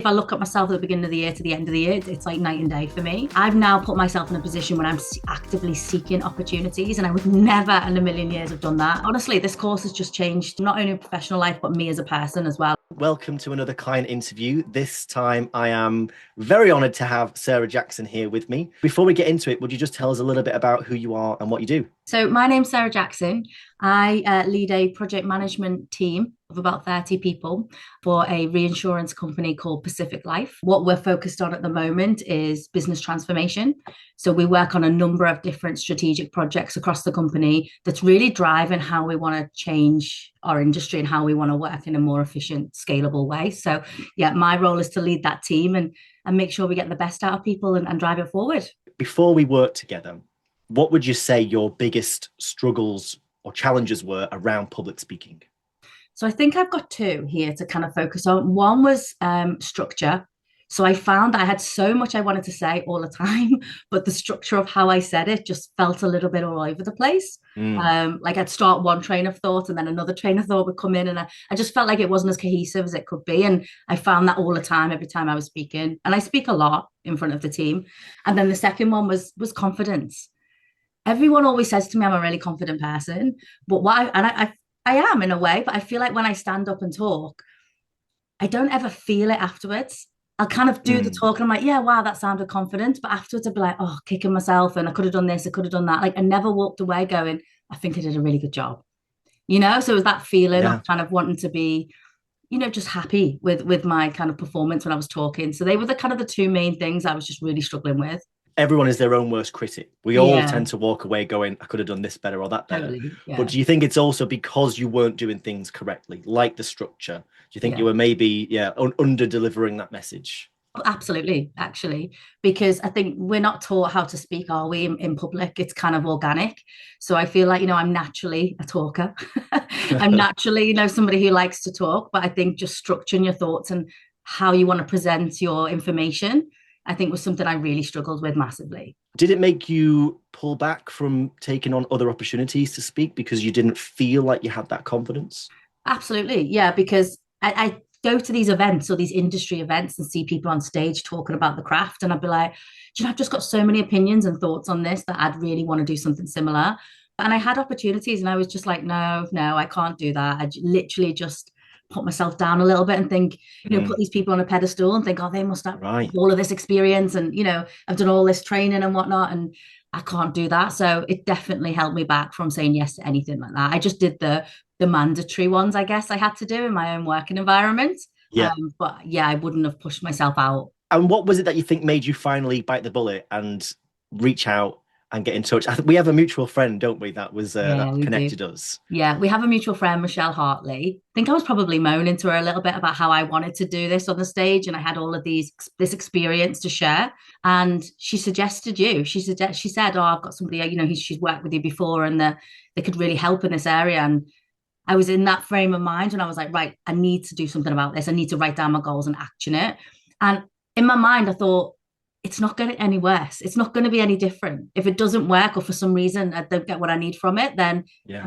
If I look at myself at the beginning of the year to the end of the year, it's like night and day for me. I've now put myself in a position where I'm actively seeking opportunities, and I would never in a million years have done that. Honestly, this course has just changed not only professional life, but me as a person as well. Welcome to another client interview. This time I am very honored to have Sarah Jackson here with me. Before we get into it, would you just tell us a little bit about who you are and what you do? So my name's Sarah Jackson. I lead a project management team of about 30 people for a reinsurance company called Pacific Life. What we're focused on at the moment is business transformation. So we work on a number of different strategic projects across the company that's really driving how we want to change our industry and how we want to work in a more efficient, scalable way. So yeah, my role is to lead that team and make sure we get the best out of people and drive it forward. Before we work together, what would you say your biggest struggles or challenges were around public speaking? So I think I've got two here to kind of focus on. One was structure. So I found that I had so much I wanted to say all the time, but the structure of how I said it just felt a little bit all over the place. Like I'd start one train of thought and then another train of thought would come in, and I just felt like it wasn't as cohesive as it could be. And I found that all the time, every time I was speaking. And I speak a lot in front of the team. And then the second one was confidence. Everyone always says to me I'm a really confident person, but I am in a way, but I feel like when I stand up and talk, I don't ever feel it afterwards. I'll kind of do the talk and I'm like, yeah, wow, that sounded confident. But afterwards I'll be like, oh, kicking myself and I could have done this, I could have done that. Like I never walked away going, I think I did a really good job. So it was that feeling of kind of wanting to be, just happy with my kind of performance when I was talking. So they were the kind of the two main things I was just really struggling with. Everyone is their own worst critic. We all tend to walk away going, I could have done this better or that better. Totally, yeah. But do you think it's also because you weren't doing things correctly, like the structure? Do you think you were maybe, under delivering that message? Absolutely, actually, because I think we're not taught how to speak, are we, in public? It's kind of organic. So I feel like, I'm naturally a talker. I'm naturally, somebody who likes to talk, but I think just structuring your thoughts and how you want to present your information, I think was something I really struggled with massively. Did it make you pull back from taking on other opportunities to speak because you didn't feel like you had that confidence? Absolutely. Yeah, because I go to these events or these industry events and see people on stage talking about the craft. And I'd be like, I've just got so many opinions and thoughts on this that I'd really want to do something similar. And I had opportunities and I was just like, no, I can't do that. I literally just put myself down a little bit and think, put these people on a pedestal and think, oh, they must have all of this experience and, I've done all this training and whatnot. And I can't do that. So it definitely held me back from saying yes to anything like that. I just did the mandatory ones, I guess I had to do in my own working environment. Yeah. But yeah, I wouldn't have pushed myself out. And what was it that you think made you finally bite the bullet and reach out and get in touch? I think we have a mutual friend, don't we? That was that connected us. Yeah, we have a mutual friend, Michelle Hartley. I think I was probably moaning to her a little bit about how I wanted to do this on the stage, and I had all of this experience to share. And she suggested you. She said, "Oh, I've got somebody. She's worked with you before, and that they could really help in this area." And I was in that frame of mind, and I was like, right, I need to do something about this. I need to write down my goals and action it. And in my mind, I thought, it's not going to get any worse. It's not going to be any different. If it doesn't work or for some reason I don't get what I need from it, then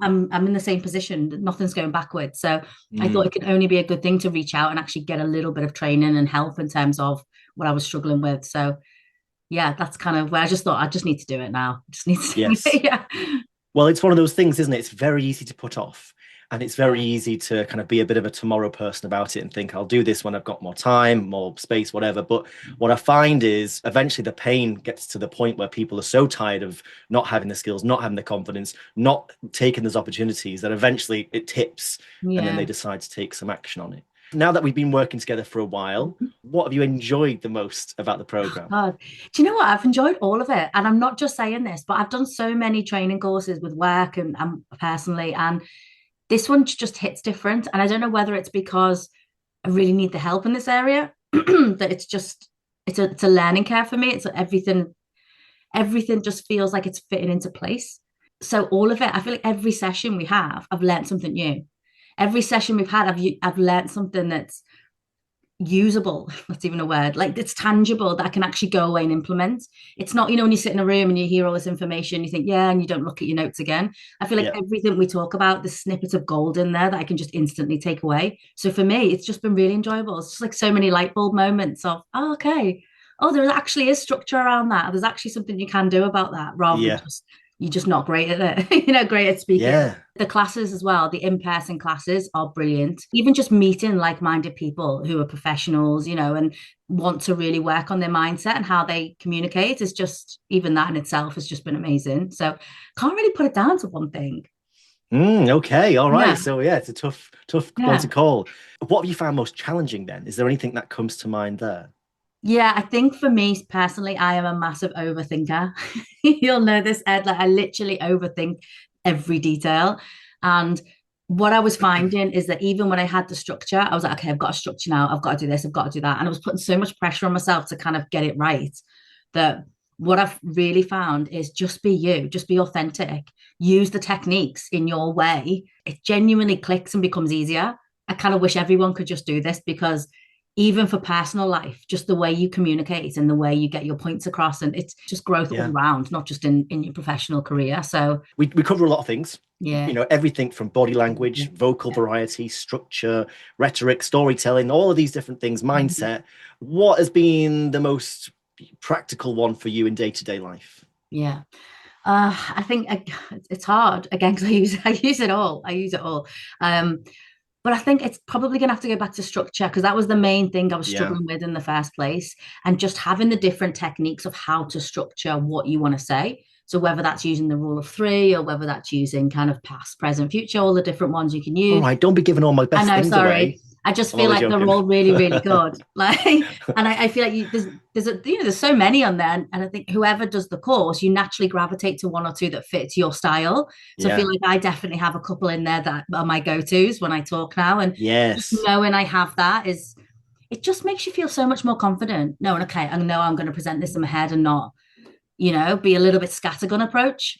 I'm in the same position. Nothing's going backwards. So I thought it could only be a good thing to reach out and actually get a little bit of training and help in terms of what I was struggling with. So yeah, that's kind of where I just thought I just need to do it now. I just need to yes. Well, it's one of those things, isn't it? It's very easy to put off. And it's very easy to kind of be a bit of a tomorrow person about it and think, I'll do this when I've got more time, more space, whatever. But what I find is eventually the pain gets to the point where people are so tired of not having the skills, not having the confidence, not taking those opportunities that eventually it tips and then they decide to take some action on it. Now that we've been working together for a while, what have you enjoyed the most about the program? Oh, do you know what? I've enjoyed all of it. And I'm not just saying this, but I've done so many training courses with work and personally, and this one just hits different. And I don't know whether it's because I really need the help in this area, that it's a learning curve for me. It's everything just feels like it's fitting into place. So all of it, I feel like every session we have, I've learned something new. Every session we've had, I've learned something that's usable. That's even a word. Like it's tangible that I can actually go away and implement. It's not, when you sit in a room and you hear all this information, you think, yeah, and you don't look at your notes again. I feel like Yeah. everything we talk about, the snippets of gold in there that I can just instantly take away. So for me, it's just been really enjoyable. It's just like so many light bulb moments of, oh, okay. Oh, there actually is structure around that. There's actually something you can do about that rather than Yeah. just you're just not great at it, great at speaking. Yeah. The classes as well, the in-person classes are brilliant. Even just meeting like-minded people who are professionals, and want to really work on their mindset and how they communicate is just, even that in itself has just been amazing. So can't really put it down to one thing. Okay. All right. Yeah. So yeah, it's a tough one to Yeah. call. What have you found most challenging then? Is there anything that comes to mind there? Yeah, I think for me personally, I am a massive overthinker. You'll know this, Ed. Like I literally overthink every detail. And what I was finding is that even when I had the structure, I was like, okay, I've got a structure now. I've got to do this. I've got to do that. And I was putting so much pressure on myself to kind of get it right that what I've really found is just be you, just be authentic, use the techniques in your way. It genuinely clicks and becomes easier. I kind of wish everyone could just do this because even for personal life, just the way you communicate and the way you get your points across, and it's just growth all Yeah. around, not just in your professional career. So We cover a lot of things, yeah, everything from body language, vocal yeah. variety, structure, rhetoric, storytelling, all of these different things, Mhm. mindset. What has been the most practical one for you in day-to-day life? Yeah. I think it's hard again because I use it all. I use it all. Um, but I think it's probably going to have to go back to structure because that was the main thing I was Yeah. struggling with in the first place, and just having the different techniques of how to structure what you want to say. So whether that's using the rule of three or whether that's using kind of past, present, future, all the different ones you can All use. right, don't be giving all my I best know, things sorry. away. I just I'm feel only like they're joking. all really, really good. Like, and I feel like there's so many on there, and I think whoever does the course, you naturally gravitate to one or two that fits your style. So I feel Yeah. like I definitely have a couple in there that are my go-tos when I talk now, and just Yes. knowing I have that is it just makes you feel so much more confident. Knowing, okay, I know I'm going to present this in my head and not, be a little bit scattergun approach.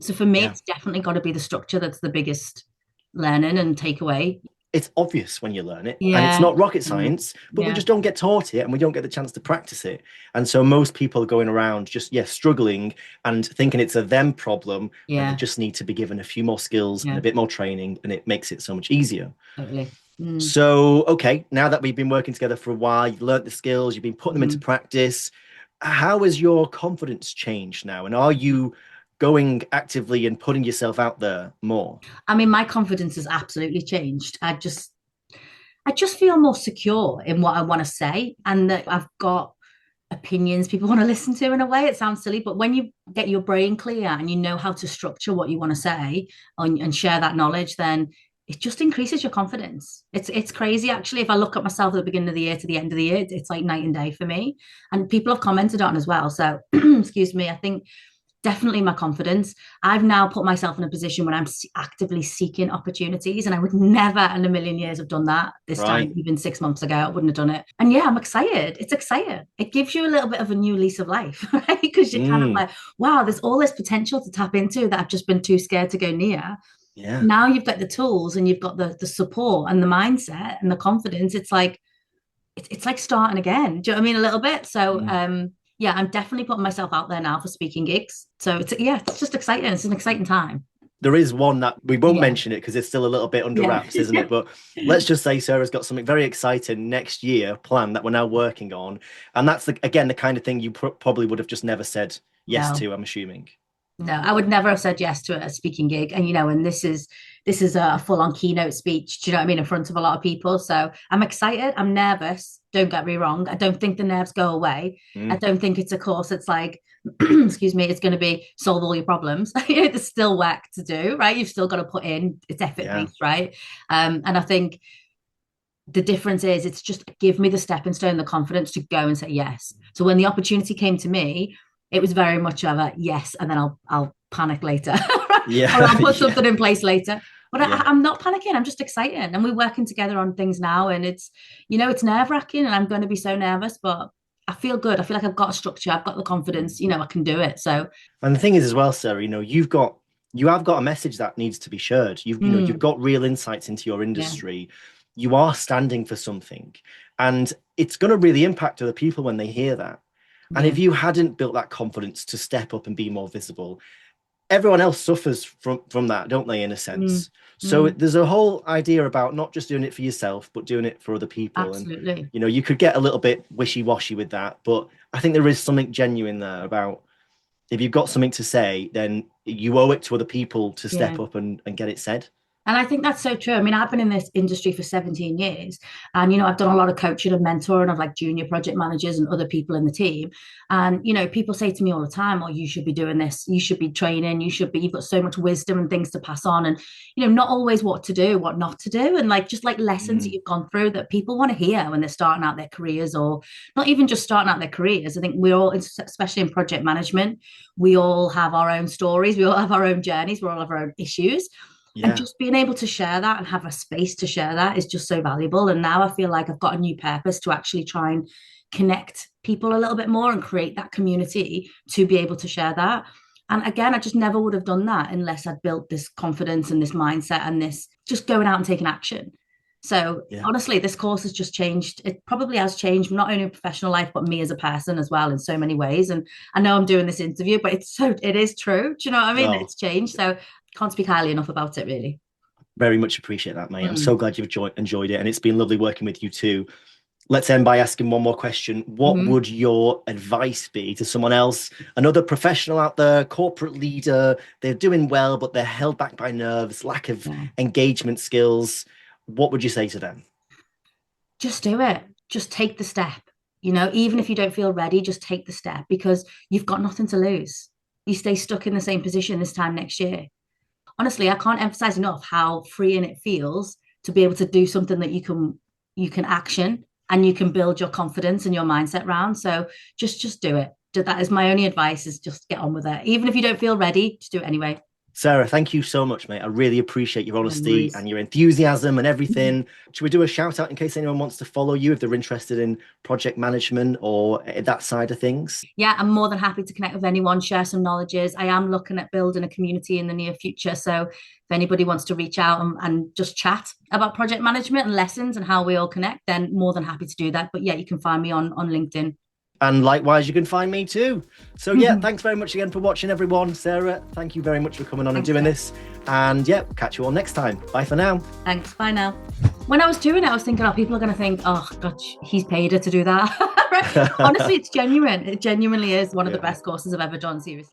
So for me, Yeah. it's definitely got to be the structure that's the biggest learning and takeaway. It's obvious when you learn it, and it's Yeah. not rocket Yeah. science, but we Yeah. just don't get taught it and we don't get the chance to practice it. And so most people are going around just, yeah, struggling and thinking it's a them problem when they Yeah. just need to be given a few more skills and Yeah. a bit more training, and it makes it so much easier. Totally. Mm. So, okay, now that we've been working together for a while, you've learned the skills, you've been putting them into Mhm. practice. How has your confidence changed now? And are you going actively and putting yourself out there more? I mean, my confidence has absolutely changed. I just feel more secure in what I want to say, and that I've got opinions people want to listen to in a way. It sounds silly, but when you get your brain clear and you know how to structure what you want to say and share that knowledge, then it just increases your confidence. It's crazy actually. If I look at myself at the beginning of the year to the end of the year, it's like night and day for me. And people have commented on as well. So excuse me, I think definitely my confidence. I've now put myself in a position when I'm actively seeking opportunities, and I would never in a million years have done that this time, Right. even 6 months ago. I wouldn't have done it. And yeah, I'm excited. It's exciting. It gives you a little bit of a new lease of life, right? Because you're kind of Mm, like, wow, there's all this potential to tap into that I've just been too scared to go near. yeah. Now you've got the tools and you've got the support and the mindset and the confidence. It's like starting again. Do you know what I mean? A little bit. So Mm. yeah, I'm definitely putting myself out there now for speaking gigs. So it's just exciting. It's an exciting time. There is one that we won't Yeah. mention it because it's still a little bit under Yeah. wraps, isn't it? But let's just say Sarah's got something very exciting next year planned that we're now working on. And that's again the kind of thing you probably would have just never said yes No. to, I'm assuming. No, I would never have said yes to a speaking gig. And and this is a full-on keynote speech, do you know what I mean, in front of a lot of people. So I'm excited. I'm nervous. Don't get me wrong. I don't think the nerves go away. I Mm, don't think it's a course. It's like, excuse me, it's going to be solve all your problems. There's still work to do, right? You've still got to put in. It's effort yeah. based, right? And I think the difference is it's just give me the stepping stone, the confidence to go and say yes. So when the opportunity came to me, it was very much of a yes, and then I'll panic later, or Yeah. I'll put Yeah. something in place later. But Yeah. I'm not panicking. I'm just excited, and we're working together on things now. And it's nerve wracking, and I'm going to be so nervous, but I feel good. I feel like I've got a structure. I've got the confidence. I can do it. So, And the thing is as well, Sarah, you have got a message that needs to be shared. You've mm, got real insights into your yeah, industry. you are standing for something. And it's going to really impact other people when they hear that. And Yeah. if you hadn't built that confidence to step up and be more visible, everyone else suffers from that, don't they, in a Mm, sense? So mm, there's a whole idea about not just doing it for yourself, but doing it for other people. And, absolutely. you know, you could get a little bit wishy-washy with that, but I think there is something genuine there about if you've got something to say, then you owe it to other people to Yeah. step up and get it said. And I think that's so true. I mean, I've been in this industry for 17 years, and I've done a lot of coaching and mentoring of like junior project managers and other people in the team. And people say to me all the time, "Oh, you should be doing this. You should be training. You've got so much wisdom and things to pass on." And not always what to do, what not to do, and like just like lessons that Mm, you've gone through that people want to hear when they're starting out their careers, or not even just starting out their careers. I think we all, especially in project management, we all have our own stories. We all have our own journeys. We all have our own issues. And yeah, just being able to share that and have a space to share that is just so valuable. And now I feel like I've got a new purpose to actually try and connect people a little bit more and create that community to be able to share that. And again, I just never would have done that unless I'd built this confidence and this mindset and this just going out and taking action. So yeah. honestly, this course has just changed. It probably has changed not only in professional life, but me as a person as well in so many ways. And I know I'm doing this interview, but it is true. Do you know what I mean? Oh, It's changed. So can't speak highly enough about it, really. very much appreciate that, mate. I'm so Mm. glad you've enjoyed it. And it's been lovely working with you too. Let's end by asking one more question. What Mm-hmm. would your advice be to someone else, another professional out there, corporate leader? They're doing well, but they're held back by nerves, lack of Yeah. engagement skills. What would you say to them? Just do it. Just take the step. Even if you don't feel ready, just take the step because you've got nothing to lose. You stay stuck in the same position this time next year. Honestly, I can't emphasize enough how freeing it feels to be able to do something that you can action and you can build your confidence and your mindset around. So just do it. That is my only advice is just get on with it. Even if you don't feel ready, just do it anyway. Sarah, thank you so much, mate. I really appreciate your No honesty worries. and your enthusiasm and everything. Should we do a shout out in case anyone wants to follow you if they're interested in project management or that side of things? Yeah, I'm more than happy to connect with anyone, share some knowledges. I am looking at building a community in the near future. So if anybody wants to reach out and just chat about project management and lessons and how we all connect, then more than happy to do that. But yeah, you can find me on LinkedIn. And likewise, you can find me too. So, yeah, thanks very much again for watching, everyone. Sarah, thank you very much for coming on and Thanks, doing Dave. this. And yeah, catch you all next time. Bye for now. Thanks. Bye now. When I was doing it, I was thinking, oh, people are going to think, oh, gosh, he's paid her to do that. Honestly, it's genuine. It genuinely is one of the Yeah. best courses I've ever done, seriously.